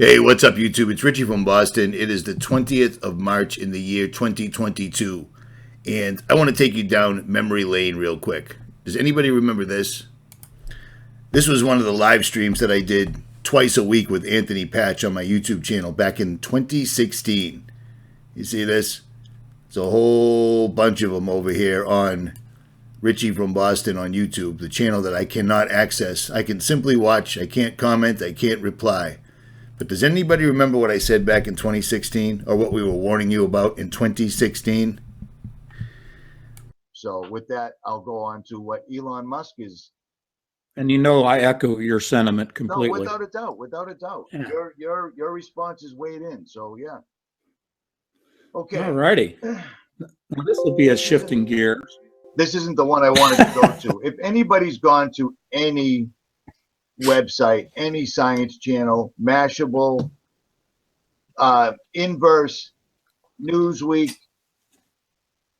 Hey, what's up, YouTube? It's Richie from Boston. It is the 20th of March in the year 2022, and I want to take you down memory lane real quick. Does anybody remember this? This was one of the live streams that I did twice a week with Anthony Patch on my YouTube channel back in 2016. You see this? There's a whole bunch of them over here on Richie from Boston on YouTube, the channel that I cannot access. I can simply watch. I can't comment. I can't reply. But does anybody remember what I said back in 2016, or what we were warning you about in 2016? So with that, I'll go on to what Elon Musk is. And you know, I echo your sentiment completely. No, without a doubt, without a doubt. Yeah. Your response is weighed in. So yeah. Okay. All righty. Now this will be a shifting gears. This isn't the one I wanted to go to. If anybody's gone to any website, any science channel, Mashable, Inverse, Newsweek,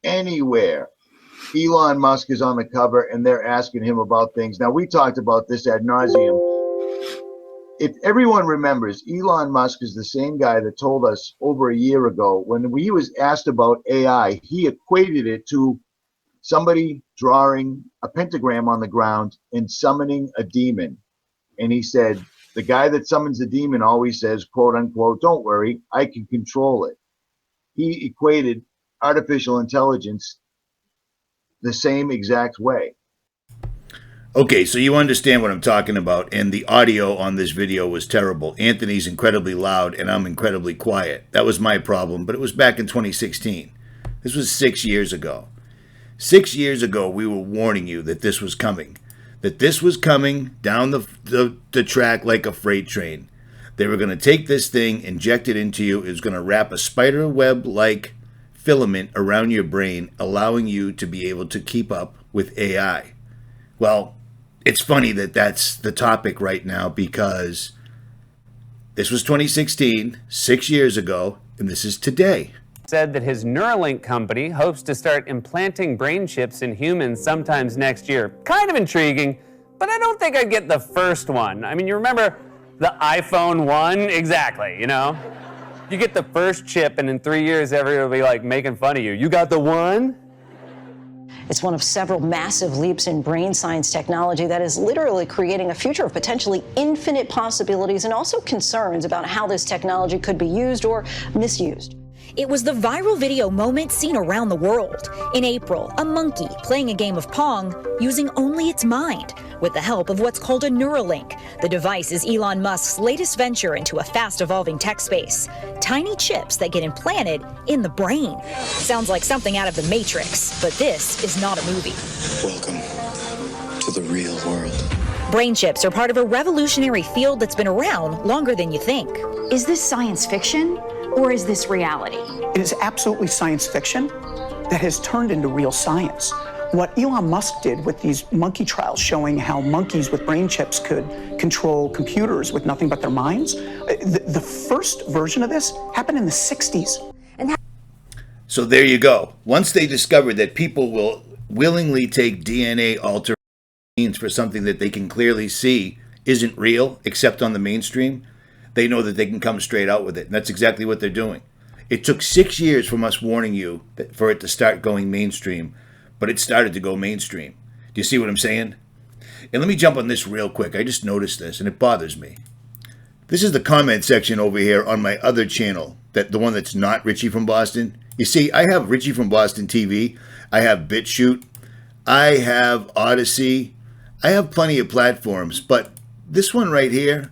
anywhere, Elon Musk is on the cover and they're asking him about things. Now, we talked about this ad nauseum. If everyone remembers, Elon Musk is the same guy that told us over a year ago when he was asked about AI, he equated it to somebody drawing a pentagram on the ground and summoning a demon. And he said, the guy that summons the demon always says, quote unquote, don't worry, I can control it. He equated artificial intelligence the same exact way. Okay, so you understand what I'm talking about, and the audio on this video was terrible. Anthony's incredibly loud, and I'm incredibly quiet. That was my problem, but it was back in 2016. This was 6 years ago. 6 years ago, we were warning you that this was coming. That this was coming down the track like a freight train. They were going to take this thing, inject it into you. It was going to wrap a spider web-like filament around your brain, allowing you to be able to keep up with AI. Well, it's funny that that's the topic right now, because this was 2016, 6 years ago, and this is today. Said that his Neuralink company hopes to start implanting brain chips in humans sometimes next year. Kind of intriguing, but I don't think I'd get the first one. I mean, you remember the iPhone 1? Exactly, you know? You get the first chip, and in 3 years, everyone will be like making fun of you. You got the one? It's one of several massive leaps in brain science technology that is literally creating a future of potentially infinite possibilities, and also concerns about how this technology could be used or misused. It was the viral video moment seen around the world. In April, a monkey playing a game of Pong using only its mind with the help of what's called a Neuralink. The device is Elon Musk's latest venture into a fast-evolving tech space. Tiny chips that get implanted in the brain. Sounds like something out of The Matrix, but this is not a movie. Welcome to the real world. Brain chips are part of a revolutionary field that's been around longer than you think. Is this science fiction? Or is this reality? It is absolutely science fiction that has turned into real science. What Elon Musk did with these monkey trials showing how monkeys with brain chips could control computers with nothing but their minds, the first version of this happened in the 60s. So there you go. Once they discovered that people will willingly take DNA altering genes for something that they can clearly see isn't real, except on the mainstream, they know that they can come straight out with it. And that's exactly what they're doing. It took 6 years from us warning you for it to start going mainstream, but it started to go mainstream. Do you see what I'm saying? And let me jump on this real quick. I just noticed this, and it bothers me. This is the comment section over here on my other channel, the one that's not Richie from Boston. You see, I have Richie from Boston TV. I have BitChute. I have Odyssey. I have plenty of platforms, but this one right here,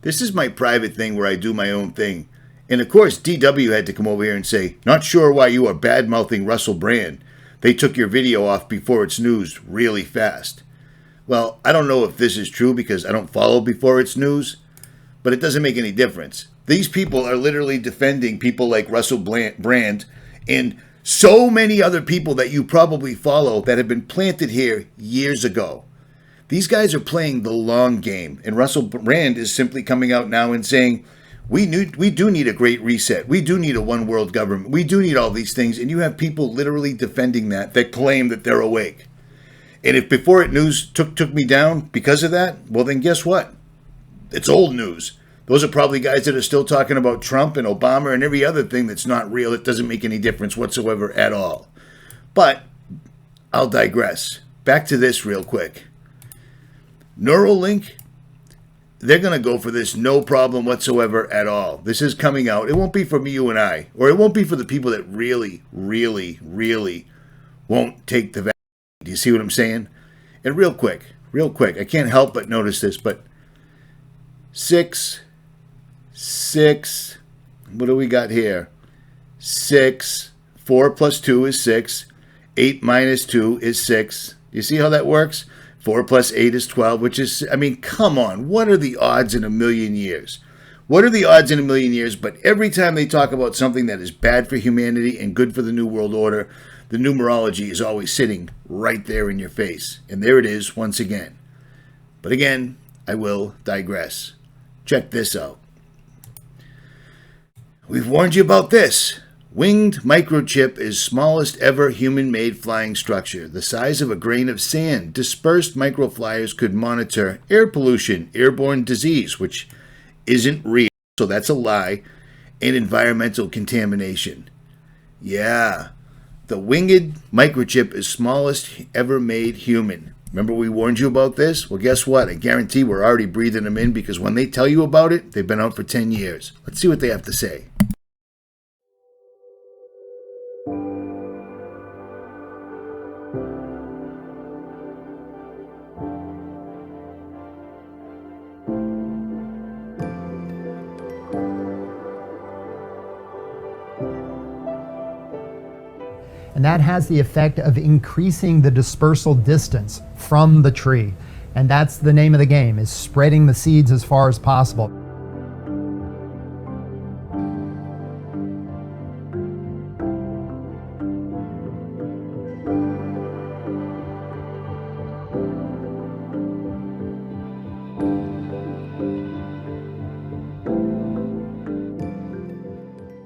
this is my private thing where I do my own thing. And of course, DW had to come over here and say, not sure why you are bad-mouthing Russell Brand. They took your video off before it's news really fast. Well, I don't know if this is true because I don't follow before it's news, but it doesn't make any difference. These people are literally defending people like Russell Brand and so many other people that you probably follow that have been planted here years ago. These guys are playing the long game, and Russell Brand is simply coming out now and saying, we do need a great reset. We do need a one world government. We do need all these things, and you have people literally defending that claim that they're awake. And if Before It News took me down because of that, well then guess what? It's old news. Those are probably guys that are still talking about Trump and Obama and every other thing that's not real. It doesn't make any difference whatsoever at all. But I'll digress. Back to this real quick. Neuralink, they're going to go for this no problem whatsoever at all. This is coming out. It won't be for you and I, or it won't be for the people that really, really, really won't take the vaccine. Do you see what I'm saying? And real quick, I can't help but notice this, but 6, what do we got here? 6, 4 plus 2 is 6, 8 minus 2 is 6. You see how that works? 4 plus 8 is 12, which is, I mean, come on. What are the odds in a million years? What are the odds in a million years? But every time they talk about something that is bad for humanity and good for the New World Order, the numerology is always sitting right there in your face. And there it is once again. But again, I will digress. Check this out. We've warned you about this. Winged microchip is smallest ever human-made flying structure, the size of a grain of sand. Dispersed microflyers could monitor air pollution, airborne disease, which isn't real, so that's a lie, and environmental contamination. Yeah, the winged microchip is smallest ever made human. Remember we warned you about this? Well, guess what? I guarantee we're already breathing them in because when they tell you about it, they've been out for 10 years. Let's see what they have to say. And that has the effect of increasing the dispersal distance from the tree. And that's the name of the game, is spreading the seeds as far as possible.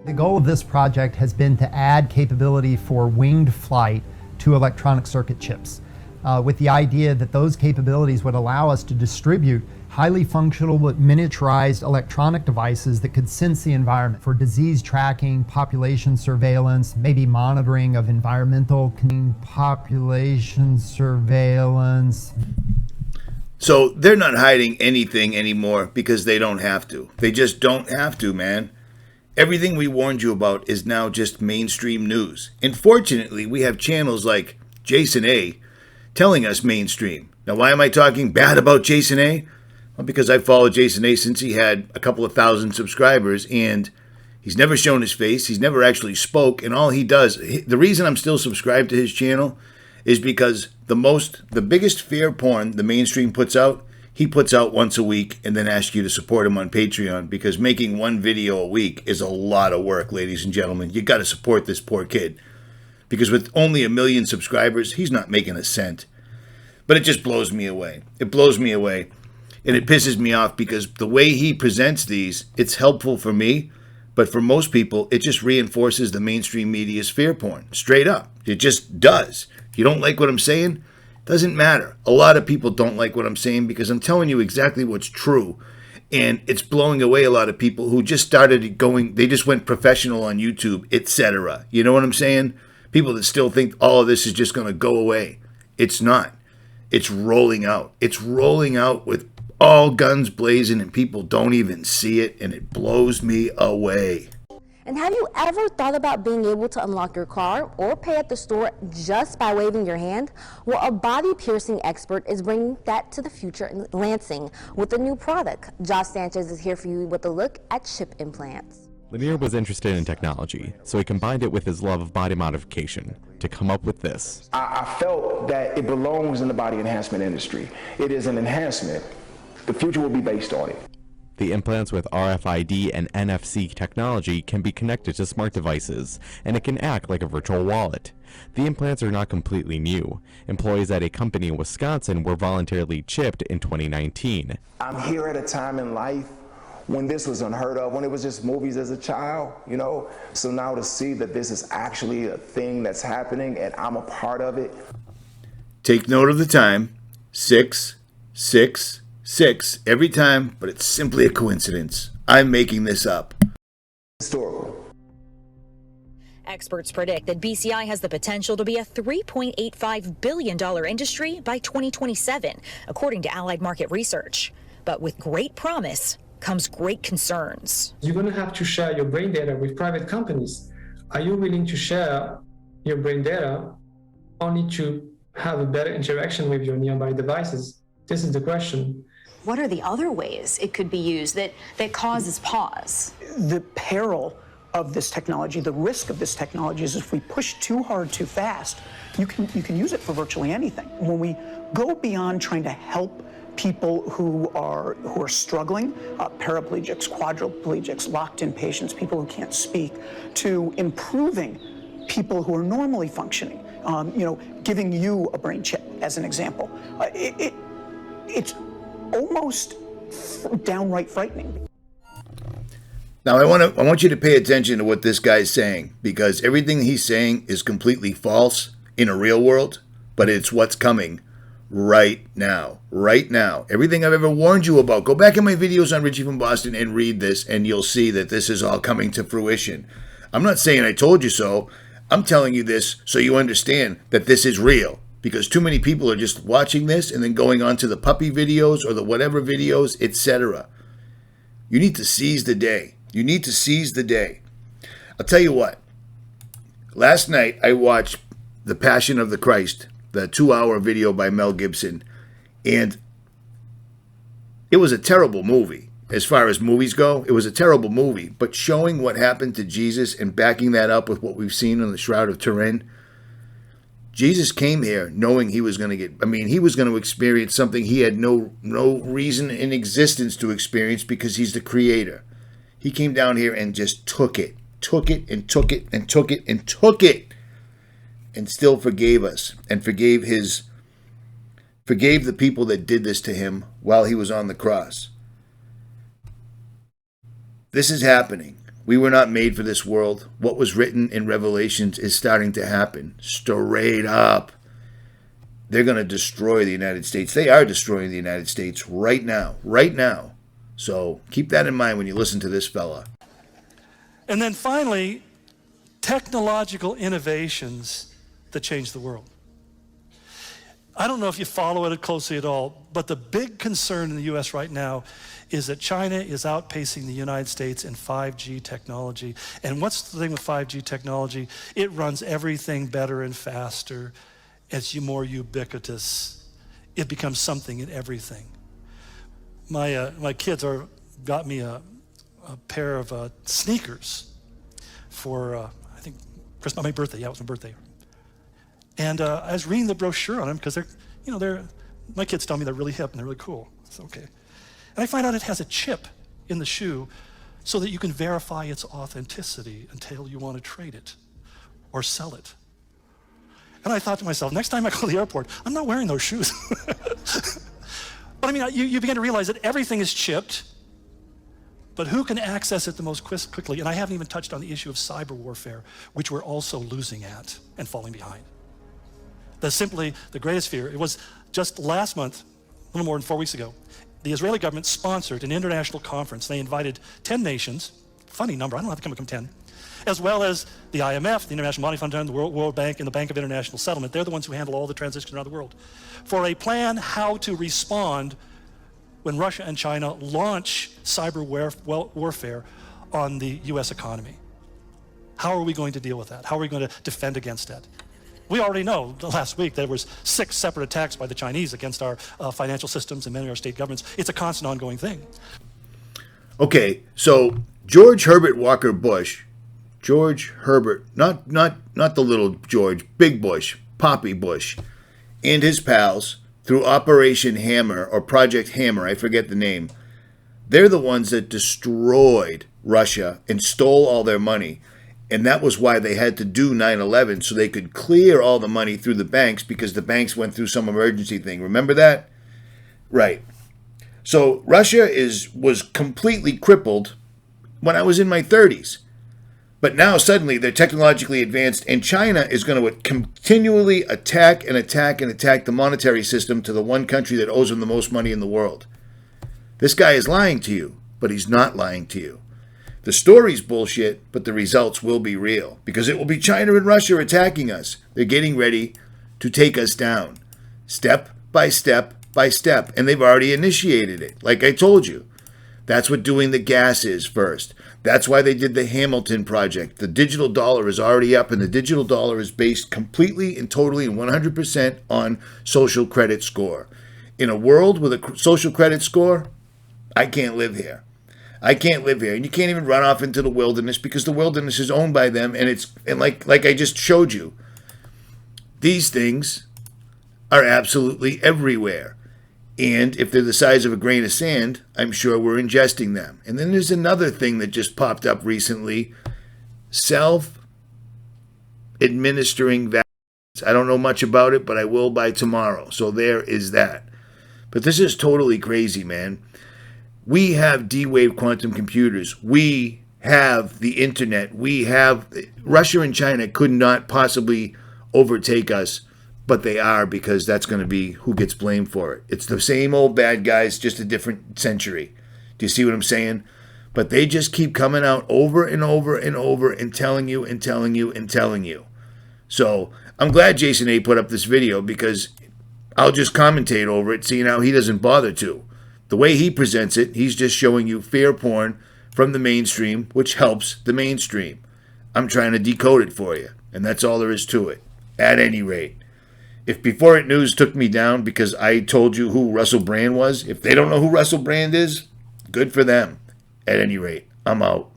The goal of this project has been to add capability for winged flight to electronic circuit chips, with the idea that those capabilities would allow us to distribute highly functional but miniaturized electronic devices that could sense the environment for disease tracking, population surveillance, maybe monitoring of environmental population surveillance. So they're not hiding anything anymore because they don't have to. They just don't have to, man. Everything we warned you about is now just mainstream news. And fortunately, we have channels like Jason A. telling us mainstream. Now, why am I talking bad about Jason A? Well, because I followed Jason A. since he had a couple of thousand subscribers, and he's never shown his face. He's never actually spoke, and all he does, the reason I'm still subscribed to his channel is because the biggest fear porn the mainstream puts out, he puts out once a week and then asks you to support him on Patreon, because making one video a week is a lot of work, ladies and gentlemen. You got to support this poor kid, because with only 1 million subscribers, he's not making a cent. But it just blows me away. It blows me away. And it pisses me off because the way he presents these, it's helpful for me. But for most people, it just reinforces the mainstream media's fear porn. Straight up. It just does. If you don't like what I'm saying, doesn't matter. A lot of people don't like what I'm saying because I'm telling you exactly what's true. And it's blowing away a lot of people who just started going, they just went professional on YouTube, etc. You know what I'm saying? People that still think all of this is just going to go away. It's not. It's rolling out. It's rolling out with all guns blazing and people don't even see it, and it blows me away. And have you ever thought about being able to unlock your car or pay at the store just by waving your hand? Well, a body piercing expert is bringing that to the future in Lansing with a new product. Josh Sanchez is here for you with a look at chip implants. Lemire was interested in technology, so he combined it with his love of body modification to come up with this. I felt that it belongs in the body enhancement industry. It is an enhancement. The future will be based on it. The implants with RFID and NFC technology can be connected to smart devices, and it can act like a virtual wallet. The implants are not completely new. Employees at a company in Wisconsin were voluntarily chipped in 2019. I'm here at a time in life when this was unheard of, when it was just movies as a child, you know? So now to see that this is actually a thing that's happening and I'm a part of it. Take note of the time, 6, 6, 6 every time, but it's simply a coincidence. I'm making this up. Historical. Experts predict that BCI has the potential to be a $3.85 billion industry by 2027, according to Allied Market Research. But with great promise comes great concerns. You're going to have to share your brain data with private companies. Are you willing to share your brain data only to have a better interaction with your nearby devices? This is the question. What are the other ways it could be used that causes pause? The peril of this technology, the risk of this technology is if we push too hard, too fast, you can use it for virtually anything. When we go beyond trying to help people who are struggling, paraplegics, quadriplegics, locked-in patients, people who can't speak, to improving people who are normally functioning, giving you a brain chip as an example. It's almost downright frightening. Now, I want you to pay attention to what this guy's saying, because everything he's saying is completely false in a real world, but it's what's coming right now. Right now. Everything I've ever warned you about. Go back in my videos on Richie from Boston and read this, and you'll see that this is all coming to fruition. I'm not saying I told you so. I'm telling you this so you understand that this is real, because too many people are just watching this and then going on to the puppy videos or the whatever videos, etc. You need to seize the day. You need to seize the day. I'll tell you what. Last night I watched The Passion of the Christ, the 2-hour video by Mel Gibson, and it was a terrible movie. As far as movies go, it was a terrible movie. But showing what happened to Jesus and backing that up with what we've seen on the Shroud of Turin, Jesus came here knowing he was going to he was going to experience something he had no reason in existence to experience, because he's the creator. He came down here and just took it and took it and took it and took it, and still forgave us and forgave the people that did this to him while he was on the cross. This is happening. We were not made for this world. What was written in Revelations is starting to happen. Straight up. They're going to destroy the United States. They are destroying the United States right now. Right now. So keep that in mind when you listen to this fella. And then finally, technological innovations that change the world. I don't know if you follow it closely at all, but the big concern in the U.S. right now is that China is outpacing the United States in 5G technology. And what's the thing with 5G technology? It runs everything better and faster. It's more ubiquitous. It becomes something in everything. My kids got me a pair of sneakers for, I think, Christmas, my birthday. Yeah, it was my birthday. And I was reading the brochure on them because my kids tell me they're really hip and they're really cool. It's okay. And I find out it has a chip in the shoe so that you can verify its authenticity until you want to trade it or sell it. And I thought to myself, next time I go to the airport, I'm not wearing those shoes. But you begin to realize that everything is chipped, but who can access it the most quickly? And I haven't even touched on the issue of cyber warfare, which we're also losing at and falling behind. That's simply the greatest fear. It was just last month, a little more than 4 weeks ago, the Israeli government sponsored an international conference. They invited 10 nations, funny number, I don't know how to come 10, as well as the IMF, the International Monetary Fund, the World Bank, and the Bank of International Settlement. They're the ones who handle all the transactions around the world, for a plan how to respond when Russia and China launch cyber warfare on the US economy. How are we going to deal with that? How are we going to defend against that? We already know last week there was 6 separate attacks by the Chinese against our financial systems and many of our state governments. It's a constant ongoing thing. Okay, so George Herbert Walker Bush, George Herbert, not the little George, Big Bush, Poppy Bush, and his pals, through Operation Hammer or Project Hammer, I forget the name, they're the ones that destroyed Russia and stole all their money. And that was why they had to do 9/11, so they could clear all the money through the banks, because the banks went through some emergency thing. Remember that? Right. So Russia was completely crippled when I was in my 30s. But now suddenly they're technologically advanced, and China is going to continually attack and attack and attack the monetary system to the one country that owes them the most money in the world. This guy is lying to you, but he's not lying to you. The story's bullshit, but the results will be real, because it will be China and Russia attacking us. They're getting ready to take us down, step by step by step, and they've already initiated it, like I told you. That's what doing the gas is first. That's why they did the Hamilton project. The digital dollar is already up, and the digital dollar is based completely and totally and 100% on social credit score. In a world with a social credit score, I can't live here. I can't live here. And you can't even run off into the wilderness, because the wilderness is owned by them, and like I just showed you, these things are absolutely everywhere. And if they're the size of a grain of sand, I'm sure we're ingesting them. And then there's another thing that just popped up recently. Self-administering vaccines. I don't know much about it, but I will by tomorrow. So there is that. But this is totally crazy, man. We have D-Wave quantum computers. We have the internet. Russia and China could not possibly overtake us. But they are, because that's going to be who gets blamed for it. It's the same old bad guys, just a different century. Do you see what I'm saying? But they just keep coming out over and over and over and telling you and telling you and telling you. So I'm glad Jason A. put up this video, because I'll just commentate over it, seeing how he doesn't bother to. The way he presents it, he's just showing you fear porn from the mainstream, which helps the mainstream. I'm trying to decode it for you, and that's all there is to it. At any rate. If Before It News took me down because I told you who Russell Brand was, if they don't know who Russell Brand is, good for them. At any rate, I'm out.